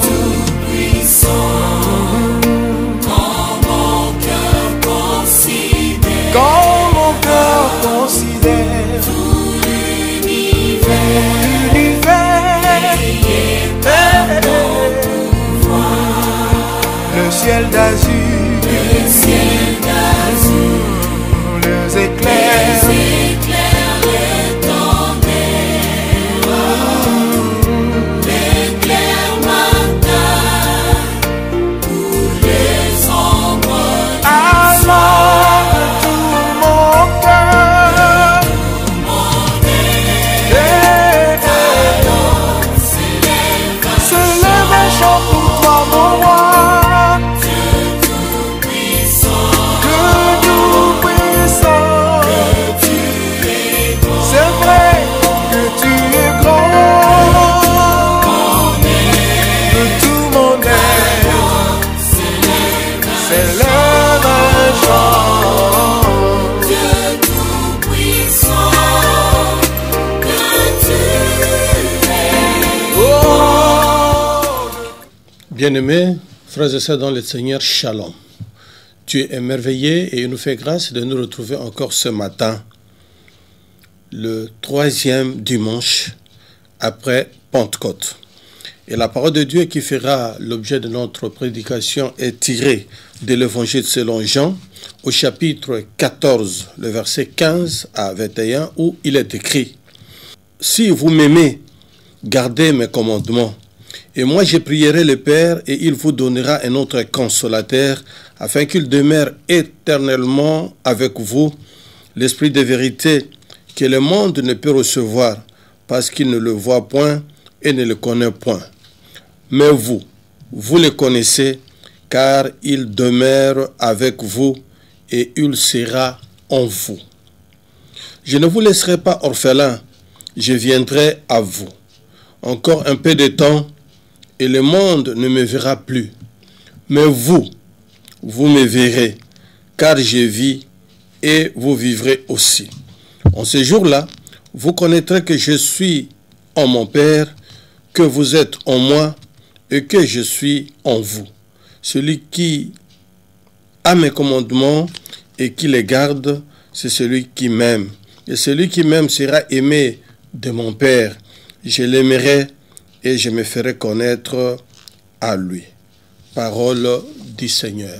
Tout-Puissant, quand mon cœur considère tout l'univers, le ciel d'azur, les éclairs, le tonnerre, l'éclair matin, ou les ombres alors tout mon cœur s'élève un chant pour toi, mon roi, que Tout-Puissant, c'est vrai que tu es grand, que tout mon être s'élève un chant. que Tout-Puissant, que tu es. Oh, Bien-aimés, frères et sœurs dans le Seigneur, Shalom. Dieu est merveilleux et il nous fait grâce de nous retrouver encore ce matin, le 3e dimanche après Pentecôte. Et la parole de Dieu qui fera l'objet de notre prédication est tirée de l'Évangile selon Jean, au chapitre 14, le verset 15 à 21, où il est écrit « Si vous m'aimez, gardez mes commandements. Et moi je prierai le Père, et il vous donnera un autre consolateur, afin qu'il demeure éternellement avec vous, l'Esprit de vérité, que le monde ne peut recevoir, parce qu'il ne le voit point et ne le connaît point. Mais vous le connaissez, car il demeure avec vous, et il sera en vous. Je ne vous laisserai pas orphelins, je viendrai à vous. Encore un peu de temps, et le monde ne me verra plus. Mais vous me verrez, car je vis et vous vivrez aussi. En ce jour-là, vous connaîtrez que je suis en mon Père, que vous êtes en moi et que je suis en vous. Celui qui a mes commandements et qui les garde, c'est celui qui m'aime. Et celui qui m'aime sera aimé de mon Père. Je l'aimerai et je me ferai connaître à lui. Parole du Seigneur.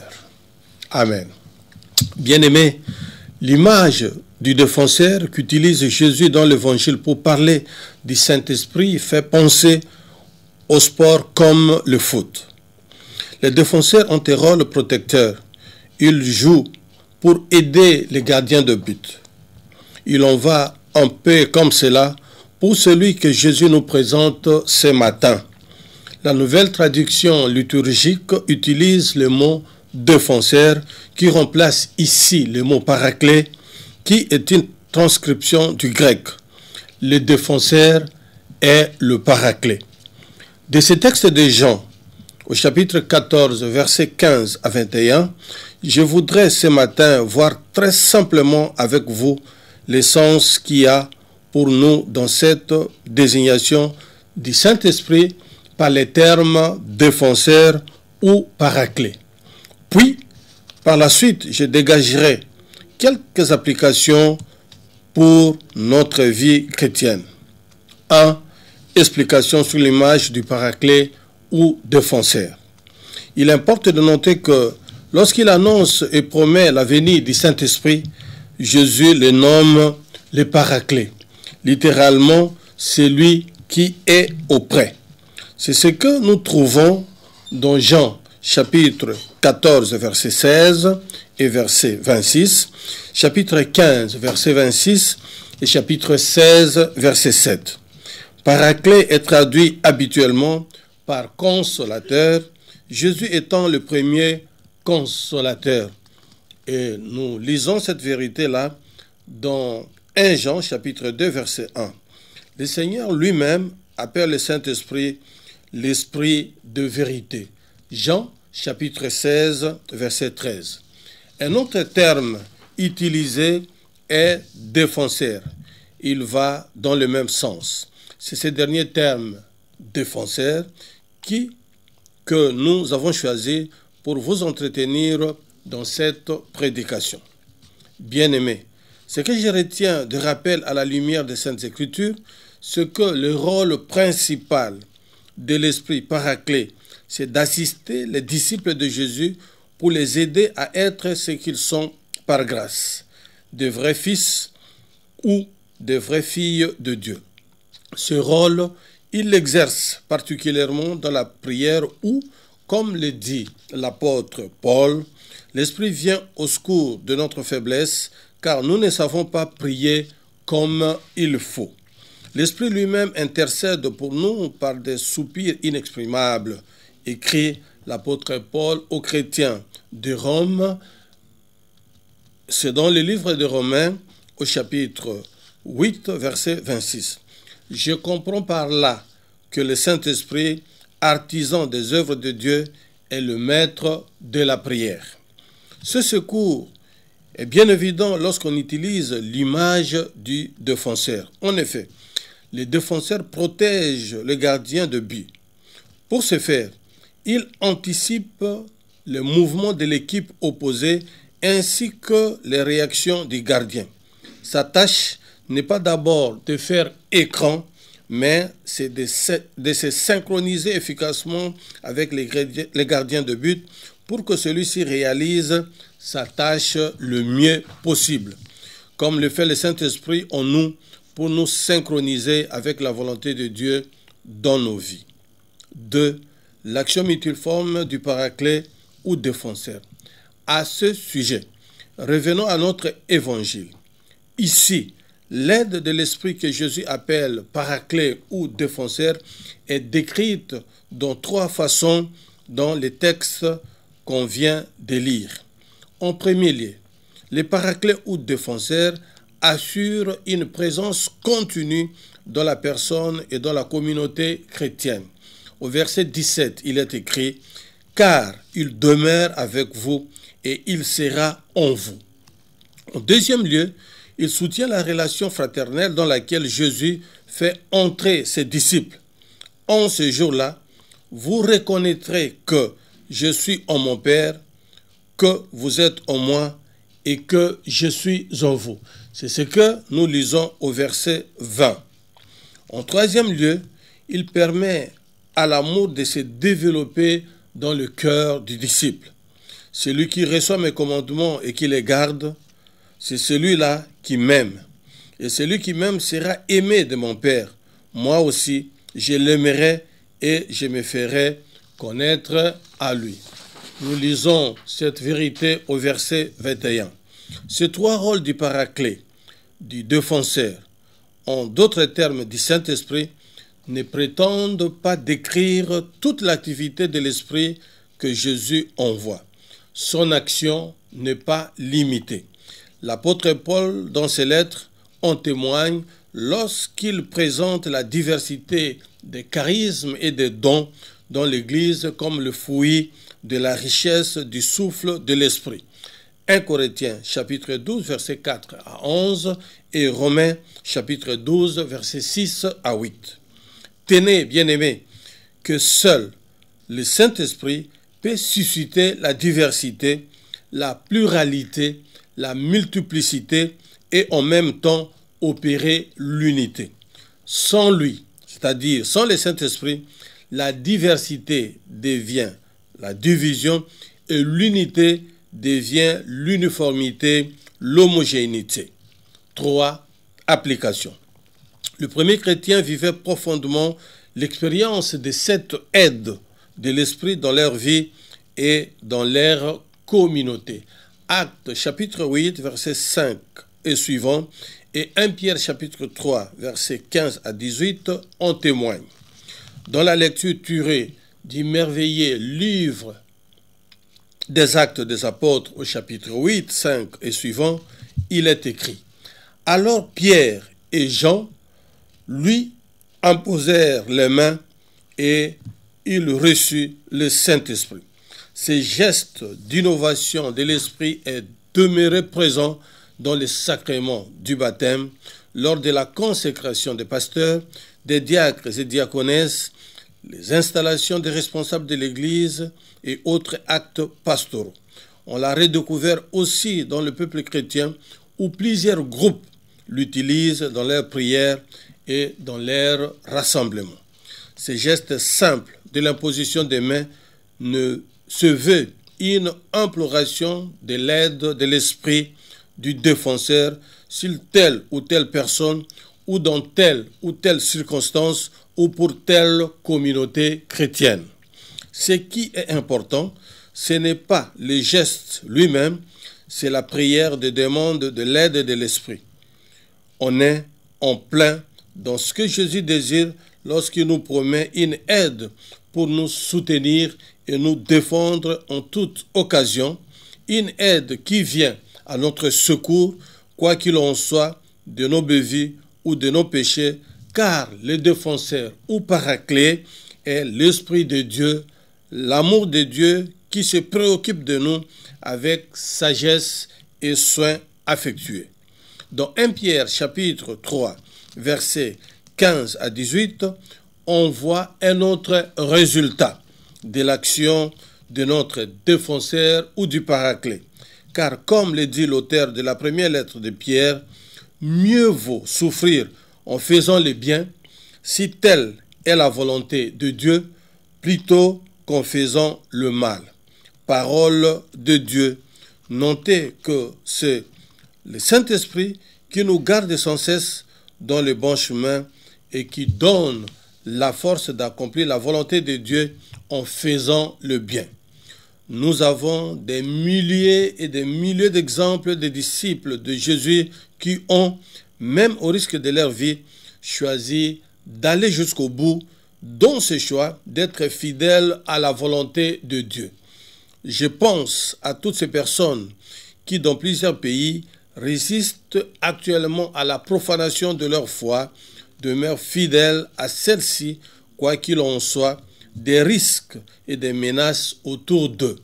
Amen. Bien-aimés, l'image du défenseur qu'utilise Jésus dans l'Évangile pour parler du Saint-Esprit fait penser au sport comme le foot. Les défenseurs ont un rôle protecteur. Ils jouent pour aider les gardiens de but. Il en va un peu comme cela pour celui que Jésus nous présente ce matin. La nouvelle traduction liturgique utilise le mot défenseur qui remplace ici le mot paraclet qui est une transcription du grec. Le défenseur est le paraclet. De ce texte de Jean, au chapitre 14, versets 15 à 21, je voudrais ce matin voir très simplement avec vous le sens qu'il y a pour nous dans cette désignation du Saint-Esprit par les termes défenseur ou paraclet. Puis, par la suite, je dégagerai quelques applications pour notre vie chrétienne. 1. Explication sur l'image du paraclet ou défenseur. Il importe de noter que lorsqu'il annonce et promet la venue du Saint-Esprit, Jésus le nomme le paraclet. Littéralement, celui qui est auprès. C'est ce que nous trouvons dans Jean chapitre 14, verset 16 et verset 26, chapitre 15, verset 26 et chapitre 16, verset 7. Paraclet est traduit habituellement par consolateur, Jésus étant le premier consolateur. Et nous lisons cette vérité-là dans 1 Jean chapitre 2, verset 1. Le Seigneur lui-même appelle le Saint-Esprit l'Esprit de vérité. Jean chapitre 16, verset 13. Un autre terme utilisé est défenseur. Il va dans le même sens. C'est ce dernier terme, défenseur que nous avons choisi pour vous entretenir dans cette prédication. Bien-aimés, ce que je retiens de rappel à la lumière des Saintes Écritures, c'est que le rôle principal de l'Esprit Paraclet, c'est d'assister les disciples de Jésus pour les aider à être ce qu'ils sont par grâce, de vrais fils ou de vraies filles de Dieu. Ce rôle, il l'exerce particulièrement dans la prière où, comme le dit l'apôtre Paul, l'Esprit vient au secours de notre faiblesse, car nous ne savons pas prier comme il faut. L'Esprit lui-même intercède pour nous par des soupirs inexprimables, écrit l'apôtre Paul aux chrétiens de Rome. C'est dans le livre de Romains, au chapitre 8, verset 26. Je comprends par là que le Saint-Esprit, artisan des œuvres de Dieu, est le maître de la prière. Ce secours est bien évident lorsqu'on utilise l'image du défenseur. En effet, le défenseur protège le gardien de but. Pour ce faire, il anticipe le mouvement de l'équipe opposée ainsi que les réactions du gardien. Sa tâche n'est pas d'abord de faire écran, mais c'est de se synchroniser efficacement avec les gardiens de but pour que celui-ci réalise sa tâche le mieux possible, comme le fait le Saint-Esprit en nous pour nous synchroniser avec la volonté de Dieu dans nos vies. 2. L'action multiforme du Paraclet ou défenseur. À ce sujet, revenons à notre évangile. Ici, l'aide de l'Esprit que Jésus appelle Paraclet ou défenseur est décrite dans 3 façons dans les textes qu'on vient de lire. En premier lieu, le Paraclet ou défenseur assure une présence continue dans la personne et dans la communauté chrétienne. Au verset 17, il est écrit « Car il demeure avec vous et il sera en vous ». En deuxième lieu, il soutient la relation fraternelle dans laquelle Jésus fait entrer ses disciples. En ce jour-là, vous reconnaîtrez que je suis en mon Père, que vous êtes en moi et que je suis en vous. C'est ce que nous lisons au verset 20. En troisième lieu, il permet à l'amour de se développer dans le cœur du disciple. Celui qui reçoit mes commandements et qui les garde, c'est celui-là qui m'aime. Et celui qui m'aime sera aimé de mon Père. Moi aussi, je l'aimerai et je me ferai connaître à lui. Nous lisons cette vérité au verset 21. Ces 3 rôles du Paraclet, du défenseur, en d'autres termes du Saint-Esprit, ne prétendent pas décrire toute l'activité de l'Esprit que Jésus envoie. Son action n'est pas limitée. L'apôtre Paul, dans ses lettres, en témoigne lorsqu'il présente la diversité des charismes et des dons dans l'Église comme le fruit de la richesse du souffle de l'Esprit. 1 Corinthiens, chapitre 12, versets 4 à 11 et Romains, chapitre 12, versets 6 à 8. Tenez, bien-aimés, que seul le Saint-Esprit peut susciter la diversité, la pluralité, la multiplicité et en même temps opérer l'unité. Sans lui, c'est-à-dire sans le Saint-Esprit, la diversité devient la division et l'unité devient l'uniformité, l'homogénéité. 3. Application. Le premier chrétien vivait profondément l'expérience de cette aide de l'Esprit dans leur vie et dans leur communauté. Actes chapitre 8, verset 5 et suivant, et 1 Pierre chapitre 3, verset 15 à 18 en témoignent. Dans la lecture tirée du merveilleux livre des Actes des Apôtres au chapitre 8, 5 et suivant, il est écrit « Alors Pierre et Jean lui imposèrent les mains et il reçut le Saint-Esprit. » Ces gestes d'innovation de l'Esprit est demeuré présent dans les sacrements du baptême, lors de la consécration des pasteurs, des diacres et diaconesses, les installations des responsables de l'Église et autres actes pastoraux. On l'a redécouvert aussi dans le peuple chrétien où plusieurs groupes l'utilisent dans leurs prières et dans leurs rassemblements. Ces gestes simples de l'imposition des mains ne se veut une imploration de l'aide de l'esprit du défenseur sur telle ou telle personne ou dans telle ou telle circonstance ou pour telle communauté chrétienne. Ce qui est important, ce n'est pas le geste lui-même, c'est la prière de demande de l'aide de l'esprit. On est en plein dans ce que Jésus désire lorsqu'il nous promet une aide pour nous soutenir et nous défendre en toute occasion, une aide qui vient à notre secours, quoi qu'il en soit, de nos bévies ou de nos péchés, car le défenseur ou paraclet est l'Esprit de Dieu, l'amour de Dieu qui se préoccupe de nous avec sagesse et soin affectueux. Dans 1 Pierre chapitre 3, versets 15 à 18, on voit un autre résultat de l'action de notre défenseur ou du paraclet. Car comme le dit l'auteur de la première lettre de Pierre, mieux vaut souffrir en faisant le bien, si telle est la volonté de Dieu, plutôt qu'en faisant le mal. Parole de Dieu. Notez que c'est le Saint-Esprit qui nous garde sans cesse dans le bon chemin et qui donne la force d'accomplir la volonté de Dieu en faisant le bien. Nous avons des milliers et des milliers d'exemples de disciples de Jésus qui ont, même au risque de leur vie, choisi d'aller jusqu'au bout dans ce choix d'être fidèles à la volonté de Dieu. Je pense à toutes ces personnes qui, dans plusieurs pays, résistent actuellement à la profanation de leur foi, demeurent fidèles à celle-ci, quoi qu'il en soit, des risques et des menaces autour d'eux.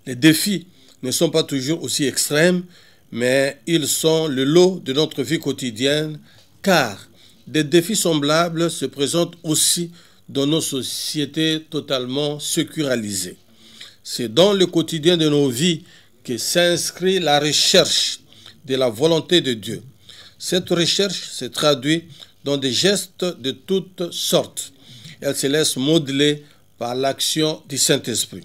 Les défis ne sont pas toujours aussi extrêmes, mais ils sont le lot de notre vie quotidienne, car des défis semblables se présentent aussi dans nos sociétés totalement sécularisées. C'est dans le quotidien de nos vies que s'inscrit la recherche de la volonté de Dieu. Cette recherche se traduit dans des gestes de toutes sortes. Elle se laisse modeler par l'action du Saint-Esprit.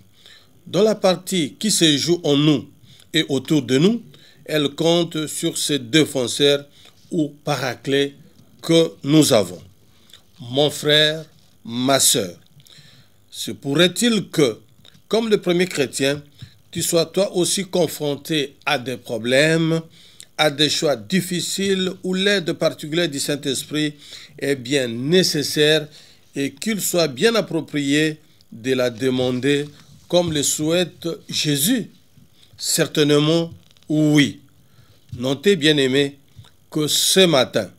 Dans la partie qui se joue en nous et autour de nous, elle compte sur ces défenseurs ou paraclets que nous avons. Mon frère, ma sœur, se pourrait-il que, comme le premier chrétien, tu sois toi aussi confronté à des problèmes, à des choix difficiles où l'aide particulière du Saint-Esprit est bien nécessaire et qu'il soit bien approprié de la demander comme le souhaite Jésus? Certainement, oui. Notez, bien-aimés, que ce matin,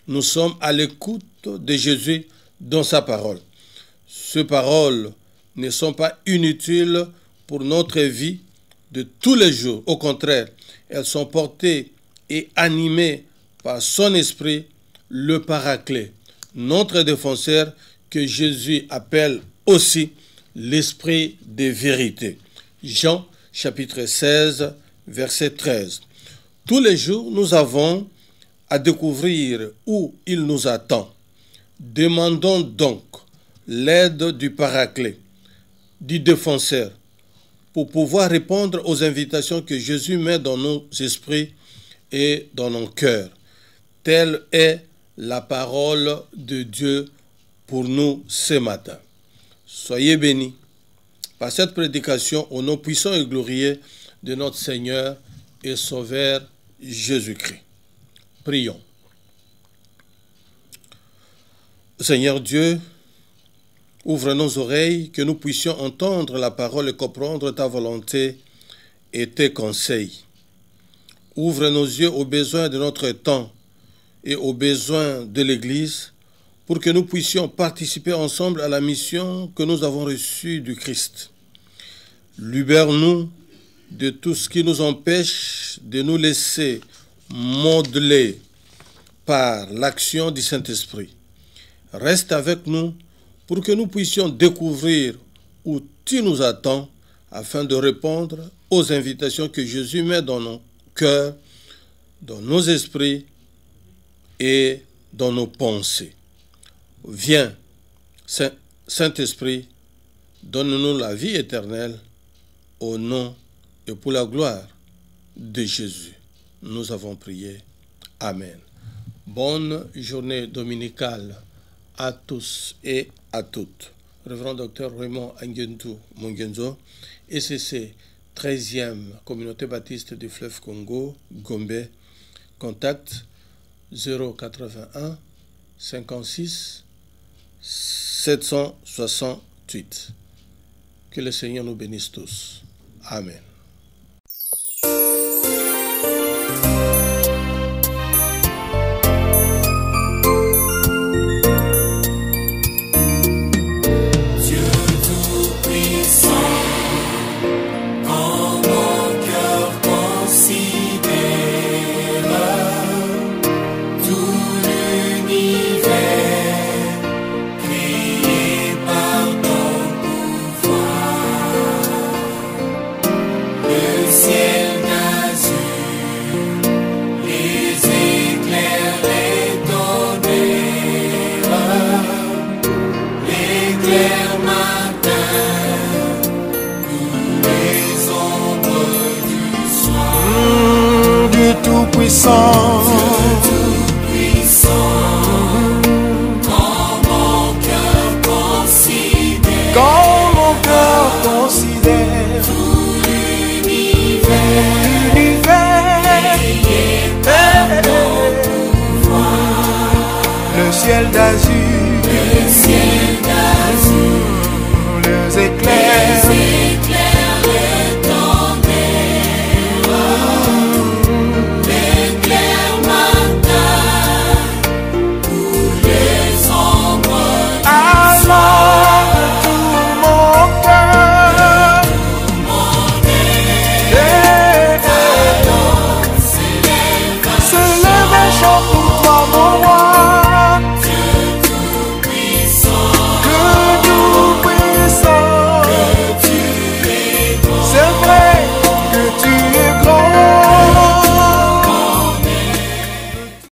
nous sommes à l'écoute de Jésus dans sa parole. Ces paroles ne sont pas inutiles pour notre vie de tous les jours. Au contraire, elles sont portées et animées par son esprit, le paraclet, notre défenseur, que Jésus appelle aussi l'esprit de vérité. Jean chapitre 16, verset 13. Tous les jours, nous avons à découvrir où il nous attend. Demandons donc l'aide du paraclet, du défenseur, pour pouvoir répondre aux invitations que Jésus met dans nos esprits et dans nos cœurs. Telle est la parole de Dieu pour nous ce matin. Soyez bénis par cette prédication au nom puissant et glorieux de notre Seigneur et Sauveur Jésus-Christ. Prions. Seigneur Dieu, ouvre nos oreilles, que nous puissions entendre la parole et comprendre ta volonté et tes conseils. Ouvre nos yeux aux besoins de notre temps et aux besoins de l'Église, pour que nous puissions participer ensemble à la mission que nous avons reçue du Christ. Libère-nous de tout ce qui nous empêche de nous laisser modeler par l'action du Saint-Esprit. Reste avec nous pour que nous puissions découvrir où tu nous attends afin de répondre aux invitations que Jésus met dans nos cœurs, dans nos esprits et dans nos pensées. Viens, Saint-Esprit, donne-nous la vie éternelle au nom et pour la gloire de Jésus. Nous avons prié. Amen. Bonne journée dominicale à tous et à toutes. Révérend Dr Raymond Angentou Mongenzo, ECC 13e Communauté Baptiste du Fleuve Congo, Gombe, contact 081 56 768. Que le Seigneur nous bénisse tous. Amen. Tout-puissant, quand mon cœur considère tout l'univers l'univers, par ton pouvoir, le ciel d'azur, le ciel